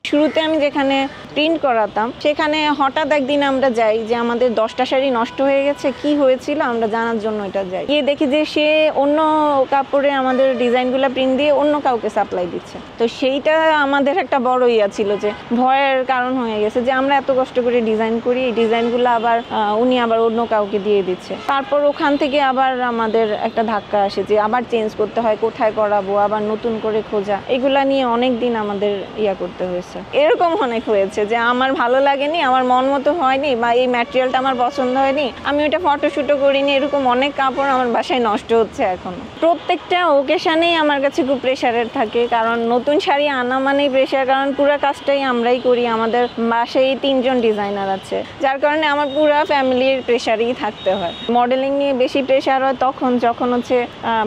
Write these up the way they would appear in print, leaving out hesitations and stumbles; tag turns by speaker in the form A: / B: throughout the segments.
A: শুরুতে আমি যেখানে প্রিন্ট করাতাম সেখানে হঠাৎ একদিন আমরা যাই যে আমাদের 10টা শাড়ি নষ্ট হয়ে গেছে, কি হয়েছিল আমরা জানার জন্য এটা যাই, গিয়ে দেখি যে সে অন্য কাপড়ে আমাদের ডিজাইনগুলো প্রিন্ট দিয়ে অন্য কাউকে সাপ্লাই দিচ্ছে। তো সেইটা আমাদের একটা বড় ইয়া ছিল, যে ভয়ের কারণ হয়ে গেছে যে আমরা এত কষ্ট করে ডিজাইন করি, এই ডিজাইনগুলো আবার উনি আবার অন্য কাউকে দিয়ে দিচ্ছে। তারপর ওখান থেকে আবার আমাদের একটা ধাক্কা আসে যে আবার চেঞ্জ করতে হয়, কোথায় করাবো, আবার নতুন করে খোঁজা, এগুলা নিয়ে অনেক দিন আমাদের ইয়া করতে হয়েছে। এরকম অনেক হয়েছে যে আমার ভালো লাগেনি, আমার মন মতো হয়নি, বা এই ম্যাটেরিয়ালটা আমার পছন্দ হয়নি, আমি ওটা ফটোশুটও করিনি, এরকম অনেক কাপড় আমার বাসায় নষ্ট হচ্ছে এখন। প্রত্যেকটা ওকেশনেই আমার কাছে খুব প্রেশারের থাকে, কারণ নতুন শাড়ি আনা মানেই প্রেশার, কারণ পুরো কাজটাই আমরাই করি, আমাদের বাসায় 3 জন ডিজাইনার আছে, যার কারণে আমার পুরো ফ্যামিলির প্রেশারেই থাকতে হয়। মডেলিং নিয়ে বেশি প্রেশার হয় তখন যখন হচ্ছে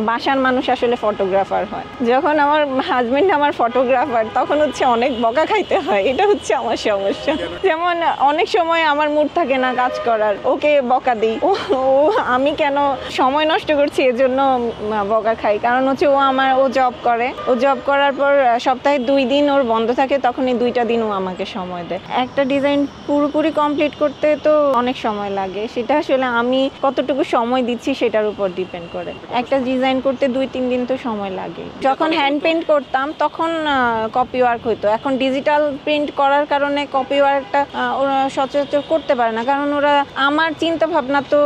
A: বাসার মানুষ আসলে ফটোগ্রাফার হয়। যখন আমার হাজবেন্ড আমার ফটোগ্রাফার তখন হচ্ছে অনেক বকা খাইতে হয়, এটা হচ্ছে আমার সমস্যা। যেমন অনেক সময় আমার মুড থাকে না কাজ করার, ওকে বকা দিই, ও আমি কেন সময় নষ্ট করছি এজন্য বকা খাই, কারণ হচ্ছে ও জব করে, ও জব করার পর সপ্তাহে 2 দিন ওর বন্ধ থাকে, তখন এই 2টা দিন ও আমাকে সময় দেয়। একটা ডিজাইন পুরোপুরি কমপ্লিট করতে তো অনেক সময় লাগে, সেটা আসলে আমি কতটুকু সময় দিচ্ছি সেটার উপর ডিপেন্ড করে। একটা ডিজাইন করতে 2-3 দিন তো সময় লাগে। যখন হ্যান্ড পেইন্ট করতাম তখন কপি ওয়ার্ক হতো, এখন ডিজিটাল প্রিন্ট করার কারণে কপি ওয়ার্কটা ওরা সচরাচর করতে পারে না, কারণ ওরা আমার চিন্তা ভাবনা তো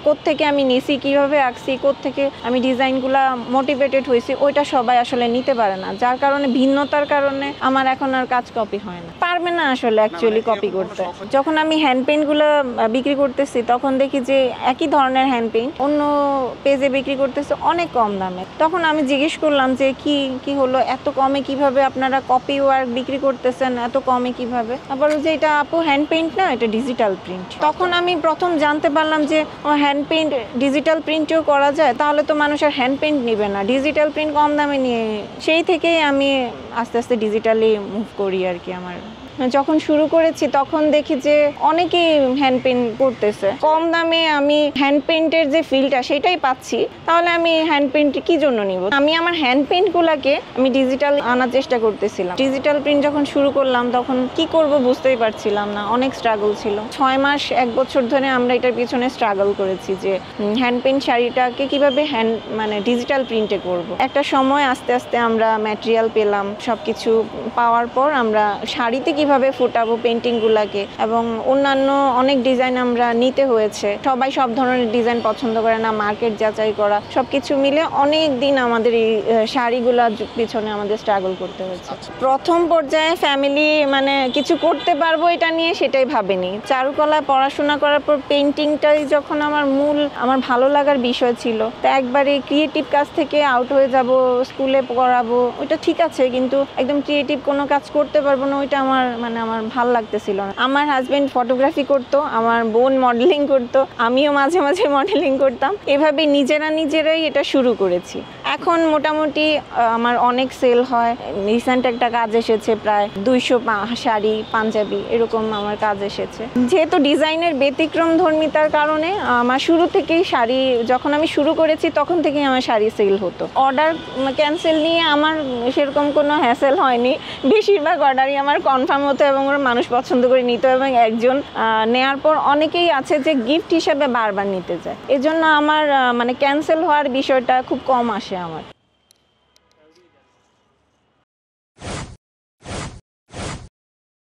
A: কোত্থেকে আমি নিছি, কিভাবে আঁকছি, কোত্থেকে আমি ডিজাইনগুলা মোটিভেটেড হয়েছি, ওইটা সবাই আসলে নিতে পারে না, যার কারণে ভিন্নতার কারণে আমার এখন আর কাজ কপি হয় না, পারবে না আসলে অ্যাকচুয়ালি কপি করতে। যখন আমি হ্যান্ড পেইন্টগুলো বিক্রি করতেছি তখন দেখি যে একই ধরনের হ্যান্ড পেইন্ট অন্য পেজে বিক্রি করতেছে অনেক কম দামে। তখন আমি জিজ্ঞেস করলাম যে কি হলো, এত কমে কিভাবে আপনারা কপি ওয়ার্ক বিক্রি করতেছেন, এত কমে কিভাবে? আবার যে এটা আপু হ্যান্ড পেইন্ট না, এটা ডিজিটাল প্রিন্ট। তখন আমি প্রথম জানতে পারলাম যে হ্যান্ড পেইন্ট ডিজিটাল প্রিন্টও করা যায়, তাহলে তো মানুষ আর হ্যান্ড পেইন্ট নেবে না, ডিজিটাল প্রিন্ট কম দামে নিয়ে। সেই থেকেই আমি আস্তে আস্তে ডিজিটালি মুভ করি আর কি। আমার যখন শুরু করেছি তখন দেখি যে অনেকেই হ্যান্ড পেইন্ট করতেছে কম দামে, আমি হ্যান্ড পেইন্টের যে ফিলটা সেটাই পাচ্ছি, তাহলে আমি হ্যান্ড পেইন্ট কি জন্য নিব? আমি আমার হ্যান্ড পেইন্টগুলোকে আমি ডিজিটাল আনার চেষ্টা করতেছিলাম। ডিজিটাল প্রিন্ট যখন শুরু করলাম তখন কি করব বুঝতেই পারছিলাম না, অনেক স্ট্রাগল ছিল। 6 মাস 1 বছর ধরে আমরা এটার পিছনে স্ট্রাগল করেছি যে হ্যান্ড পেইন্ট শাড়িটাকে কিভাবে মানে ডিজিটাল প্রিন্টে করব। একটা সময় আস্তে আস্তে আমরা ম্যাটেরিয়াল পেলাম, সবকিছু পাওয়ার পর আমরা শাড়িতে কিভাবে ফুটাবো পেইন্টিংগুলোকে, এবং অন্যান্য অনেক ডিজাইন আমরা নিতে হয়েছে। সবাই সব ধরনের ডিজাইন পছন্দ করে না, মার্কেট যাচাই করা, সবকিছু মিলে অনেক দিন আমাদের এই শাড়িগুলোর পিছনে আমাদের স্ট্রাগল করতে হয়েছে। প্রথম পর্যায়ে ফ্যামিলি মানে কিছু করতে পারবো এটা নিয়ে সেটাই ভাবেনি। চারুকলায় পড়াশোনা করার পর পেইন্টিংটাই যখন আমার ভালো লাগার বিষয় ছিল, তো একবারে ক্রিয়েটিভ কাজ থেকে আউট হয়ে যাব, স্কুলে পড়াবো, ওইটা ঠিক আছে, কিন্তু একদম ক্রিয়েটিভ কোনো কাজ করতে পারবো না, ওইটা আমার ভাল লাগতেছিল না। আমার হাজবেন্ড ফটোগ্রাফি করতো, আমার বোন মডেলিং করতো, আমিও মাঝে মাঝে মডেলিং করতাম, এভাবে নিজেরাই এটা শুরু করেছি। এখন মোটামুটি আমার অনেক সেল হয়। রিসেন্ট একটা কাজ এসেছে, প্রায় 200 শাড়ি পাঞ্জাবি এরকম আমার কাজ এসেছে। যেহেতু ডিজাইনের ব্যতিক্রম ধর্মিতার কারণে আমার শুরু থেকেই শাড়ি, যখন আমি শুরু করেছি তখন থেকেই আমার শাড়ি সেল হতো। অর্ডার ক্যান্সেল নিয়ে আমার সেরকম কোনো হ্যাসেল হয়নি, বেশিরভাগ অর্ডারই আমার কনফার্ম হতো এবং ওরা মানুষ পছন্দ করে নিত, এবং একজন নেয়ার পর অনেকেই আছে যে গিফট হিসেবে বারবার নিতে যায়। এজন্য আমার ক্যান্সেল হওয়ার বিষয়টা খুব কম আসে আমার।